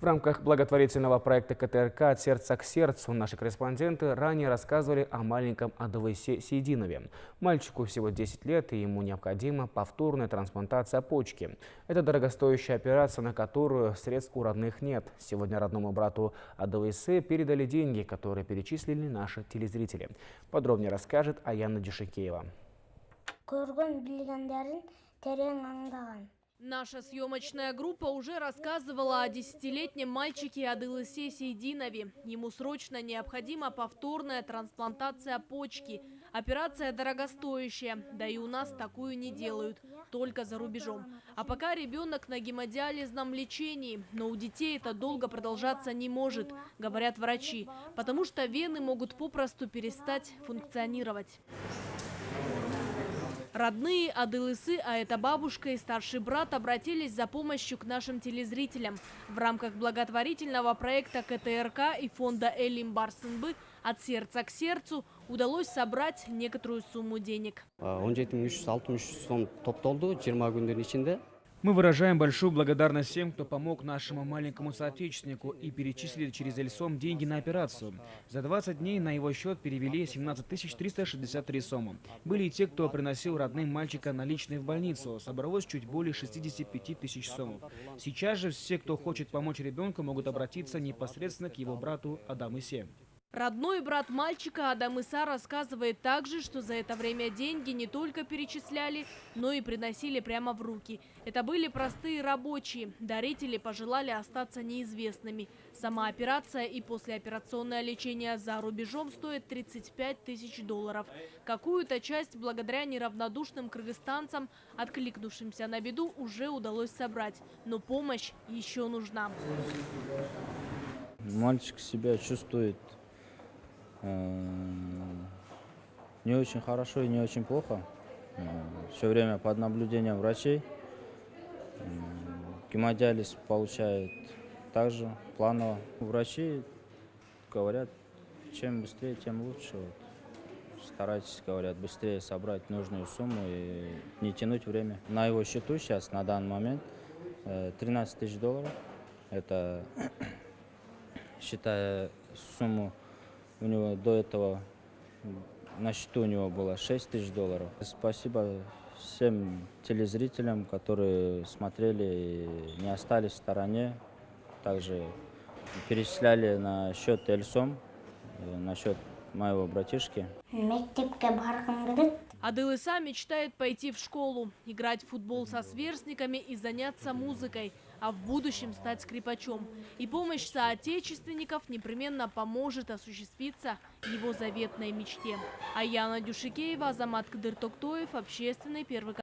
В рамках благотворительного проекта КТРК «От сердца к сердцу» наши корреспонденты ранее рассказывали о маленьком Адылысе Сейдинове. Мальчику всего 10 лет, и ему необходима повторная трансплантация почки. Это дорогостоящая операция, на которую средств у родных нет. Сегодня родному брату Адылысе передали деньги, которые перечислили наши телезрители. Подробнее расскажет Аяна Дюшикеева. Наша съемочная группа уже рассказывала о 10-летнем мальчике Адылысе Сейдинове. Ему срочно необходима повторная трансплантация почки. Операция дорогостоящая, да и у нас такую не делают, только за рубежом. А пока ребенок на гемодиализном лечении, но у детей это долго продолжаться не может, говорят врачи, потому что вены могут попросту перестать функционировать. Родные Адылысы, а это бабушка и старший брат, обратились за помощью к нашим телезрителям. В рамках благотворительного проекта КТРК и фонда Элим Барсынбы «От сердца к сердцу» удалось собрать некоторую сумму денег. Мы выражаем большую благодарность всем, кто помог нашему маленькому соотечественнику и перечислили через Эльсом деньги на операцию. За 20 дней на его счет перевели 17 363 сомы. Были и те, кто приносил родным мальчика наличные в больницу. Собралось чуть более 65 тысяч сомов. Сейчас же все, кто хочет помочь ребенку, могут обратиться непосредственно к его брату Адамысе. Родной брат мальчика Адамыса рассказывает также, что за это время деньги не только перечисляли, но и приносили прямо в руки. Это были простые рабочие. Дарители пожелали остаться неизвестными. Сама операция и послеоперационное лечение за рубежом стоит $35 тысяч. Какую-то часть благодаря неравнодушным кыргызстанцам, откликнувшимся на беду, уже удалось собрать. Но помощь еще нужна. Мальчик себя чувствует не очень хорошо и не очень плохо. Все время под наблюдением врачей. Гемодиализ получает также планово. Врачи говорят, чем быстрее, тем лучше. Старайтесь, говорят, быстрее собрать нужную сумму и не тянуть время. На его счету сейчас, на данный момент, $13 тысяч. Это считая сумму, у него до этого на счету у него было $6 тысяч. Спасибо всем телезрителям, которые смотрели и не остались в стороне. Также перечисляли на счет Эльсом, на счет моего братишки. Адылыса мечтает пойти в школу, играть в футбол со сверстниками и заняться музыкой, а в будущем стать скрипачом. И помощь соотечественников непременно поможет осуществиться его заветной мечте. Аяна Дюшикеева, Азамат Кадыртоктоев, Общественный, Первый канал.